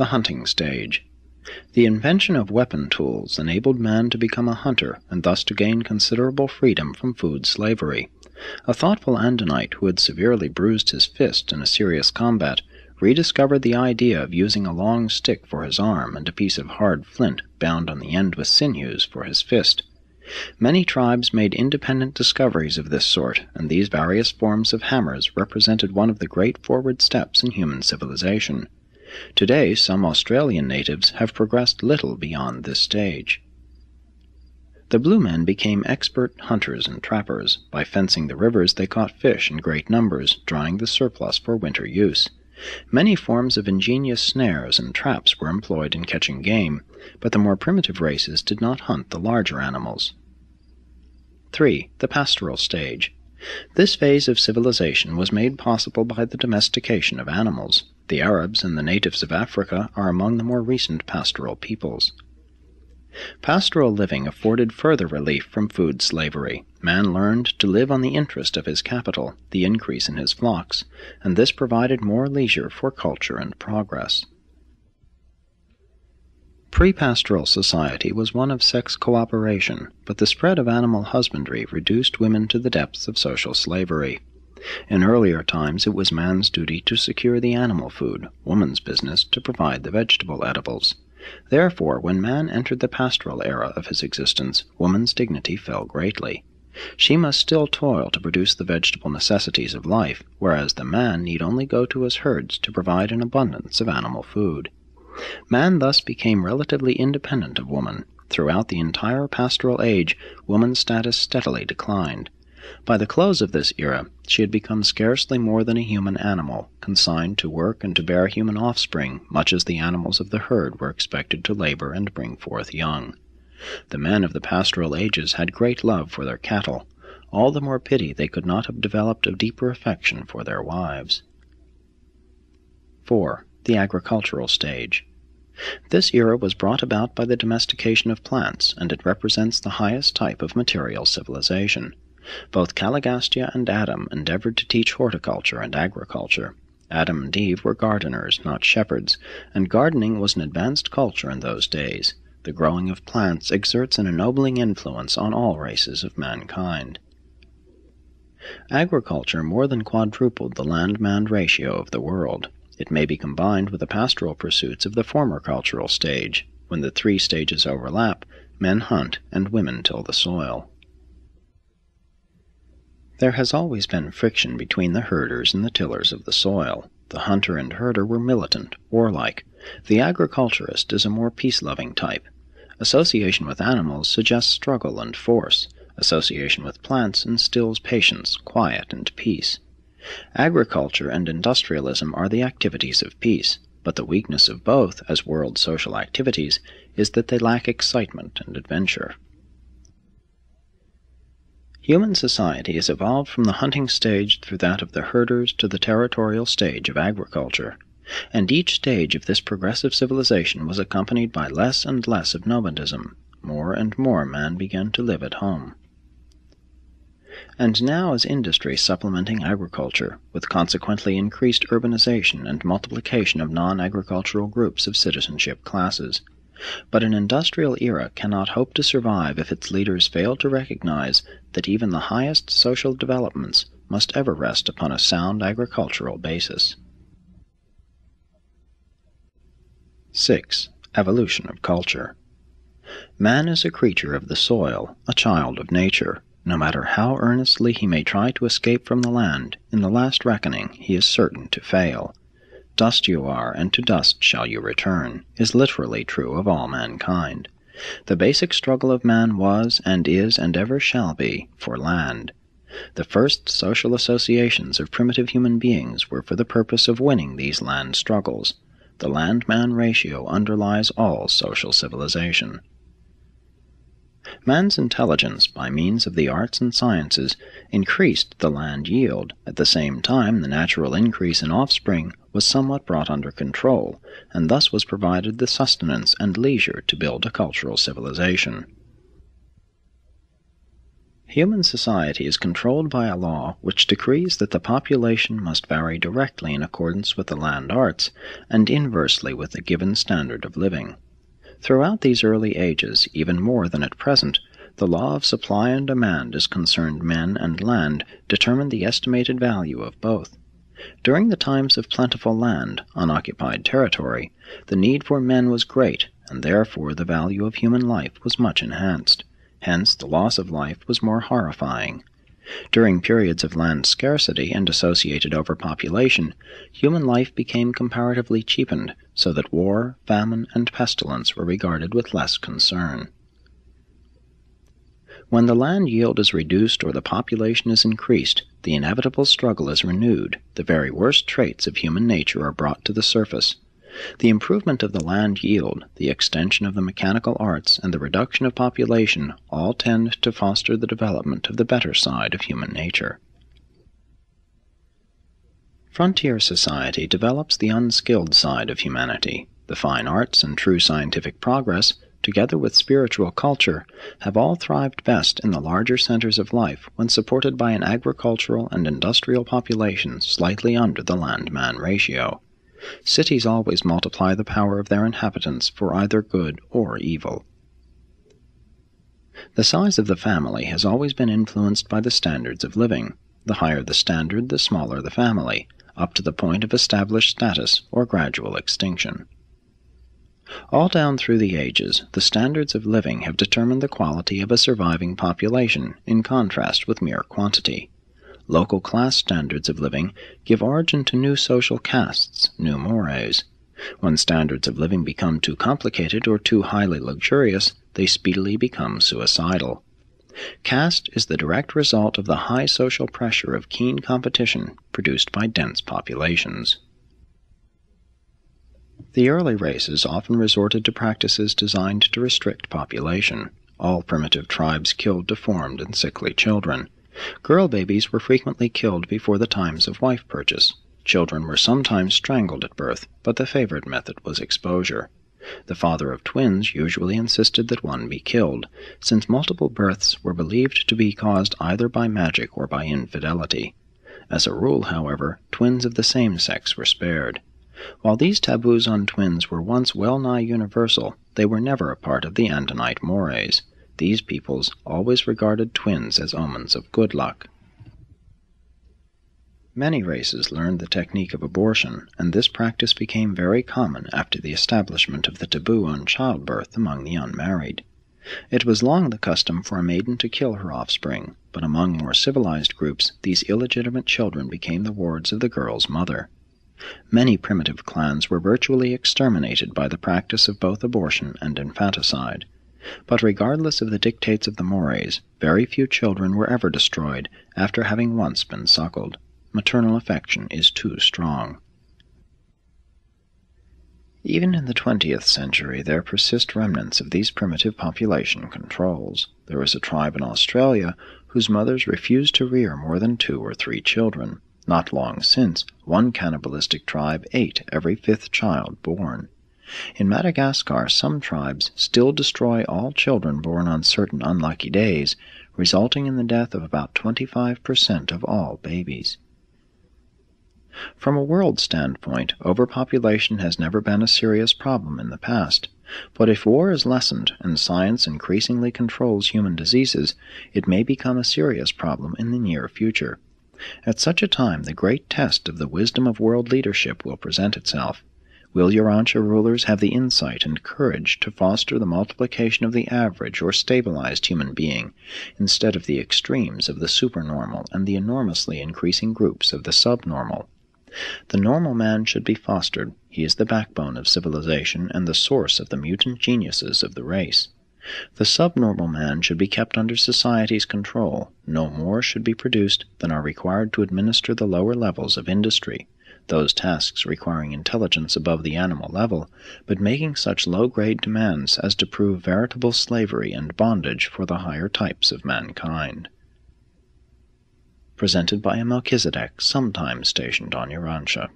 The hunting stage. The invention of weapon tools enabled man to become a hunter and thus to gain considerable freedom from food slavery. A thoughtful Andonite who had severely bruised his fist in a serious combat rediscovered the idea of using a long stick for his arm and a piece of hard flint bound on the end with sinews for his fist. Many tribes made independent discoveries of this sort, and these various forms of hammers represented one of the great forward steps in human civilization. Today, some Australian natives have progressed little beyond this stage. The Blue Men became expert hunters and trappers. By fencing the rivers they caught fish in great numbers, drying the surplus for winter use. Many forms of ingenious snares and traps were employed in catching game, but the more primitive races did not hunt the larger animals. 3. The Pastoral Stage. This phase of civilization was made possible by the domestication of animals. The Arabs and the natives of Africa are among the more recent pastoral peoples. Pastoral living afforded further relief from food slavery. Man learned to live on the interest of his capital, the increase in his flocks, and this provided more leisure for culture and progress. Pre-pastoral society was one of sex cooperation, but the spread of animal husbandry reduced women to the depths of social slavery. In earlier times it was man's duty to secure the animal food, woman's business to provide the vegetable edibles. Therefore, when man entered the pastoral era of his existence, woman's dignity fell greatly. She must still toil to produce the vegetable necessities of life, whereas the man need only go to his herds to provide an abundance of animal food. Man thus became relatively independent of woman. Throughout the entire pastoral age, woman's status steadily declined. By the close of this era, she had become scarcely more than a human animal, consigned to work and to bear human offspring, much as the animals of the herd were expected to labor and bring forth young. The men of the pastoral ages had great love for their cattle, all the more pity they could not have developed a deeper affection for their wives. 4. The Agricultural Stage. This era was brought about by the domestication of plants, and it represents the highest type of material civilization. Both Caligastia and Adam endeavored to teach horticulture and agriculture. Adam and Eve were gardeners, not shepherds, and gardening was an advanced culture in those days. The growing of plants exerts an ennobling influence on all races of mankind. Agriculture more than quadrupled the land-man ratio of the world. It may be combined with the pastoral pursuits of the former cultural stage. When the three stages overlap, men hunt and women till the soil. There has always been friction between the herders and the tillers of the soil. The hunter and herder were militant, warlike. The agriculturist is a more peace-loving type. Association with animals suggests struggle and force. Association with plants instills patience, quiet, and peace. Agriculture and industrialism are the activities of peace, but the weakness of both, as world social activities, is that they lack excitement and adventure. Human society has evolved from the hunting stage through that of the herders to the territorial stage of agriculture, and each stage of this progressive civilization was accompanied by less and less of nomadism. More and more man began to live at home. And now is industry supplementing agriculture, with consequently increased urbanization and multiplication of non-agricultural groups of citizenship classes. But an industrial era cannot hope to survive if its leaders fail to recognize that even the highest social developments must ever rest upon a sound agricultural basis. 6. Evolution of culture. Man is a creature of the soil, a child of nature. No matter how earnestly he may try to escape from the land, in the last reckoning he is certain to fail. Dust you are, and to dust shall you return, is literally true of all mankind. The basic struggle of man was, and is, and ever shall be, for land. The first social associations of primitive human beings were for the purpose of winning these land struggles. The land-man ratio underlies all social civilization. Man's intelligence, by means of the arts and sciences, increased the land yield. At the same time, the natural increase in offspring was somewhat brought under control, and thus was provided the sustenance and leisure to build a cultural civilization. Human society is controlled by a law which decrees that the population must vary directly in accordance with the land arts and inversely with the given standard of living. Throughout these early ages, even more than at present, the law of supply and demand as concerned men and land determined the estimated value of both. During the times of plentiful land, unoccupied territory, the need for men was great, and therefore the value of human life was much enhanced. Hence, the loss of life was more horrifying. During periods of land scarcity and associated overpopulation, human life became comparatively cheapened, so that war, famine, and pestilence were regarded with less concern. When the land yield is reduced or the population is increased, the inevitable struggle is renewed. The very worst traits of human nature are brought to the surface. The improvement of the land yield, the extension of the mechanical arts, and the reduction of population all tend to foster the development of the better side of human nature. Frontier society develops the unskilled side of humanity. The fine arts and true scientific progress, together with spiritual culture, have all thrived best in the larger centers of life when supported by an agricultural and industrial population slightly under the land-man ratio. Cities always multiply the power of their inhabitants for either good or evil. The size of the family has always been influenced by the standards of living. The higher the standard, the smaller the family, up to the point of established status or gradual extinction. All down through the ages, the standards of living have determined the quality of a surviving population, in contrast with mere quantity. Local class standards of living give origin to new social castes, new mores. When standards of living become too complicated or too highly luxurious, they speedily become suicidal. Caste is the direct result of the high social pressure of keen competition produced by dense populations. The early races often resorted to practices designed to restrict population. All primitive tribes killed deformed and sickly children. Girl babies were frequently killed before the times of wife purchase. Children were sometimes strangled at birth, but the favorite method was exposure. The father of twins usually insisted that one be killed, since multiple births were believed to be caused either by magic or by infidelity. As a rule, however, twins of the same sex were spared. While these taboos on twins were once well-nigh universal, they were never a part of the Andinite mores. These peoples always regarded twins as omens of good luck. Many races learned the technique of abortion, and this practice became very common after the establishment of the taboo on childbirth among the unmarried. It was long the custom for a maiden to kill her offspring, but among more civilized groups these illegitimate children became the wards of the girl's mother. Many primitive clans were virtually exterminated by the practice of both abortion and infanticide. But regardless of the dictates of the mores, very few children were ever destroyed after having once been suckled. Maternal affection is too strong. Even in the 20th century there persist remnants of these primitive population controls. There is a tribe in Australia whose mothers refused to rear more than 2 or 3 children. Not long since, one cannibalistic tribe ate every 5th child born. In Madagascar, some tribes still destroy all children born on certain unlucky days, resulting in the death of about 25% of all babies. From a world standpoint, overpopulation has never been a serious problem in the past. But if war is lessened and science increasingly controls human diseases, it may become a serious problem in the near future. At such a time, the great test of the wisdom of world leadership will present itself. Will Urantia rulers have the insight and courage to foster the multiplication of the average or stabilized human being, instead of the extremes of the supernormal and the enormously increasing groups of the subnormal? The normal man should be fostered. He is the backbone of civilization and the source of the mutant geniuses of the race. The subnormal man should be kept under society's control. No more should be produced than are required to administer the lower levels of industry, those tasks requiring intelligence above the animal level, but making such low-grade demands as to prove veritable slavery and bondage for the higher types of mankind. Presented by a Melchizedek, sometime stationed on Urantia.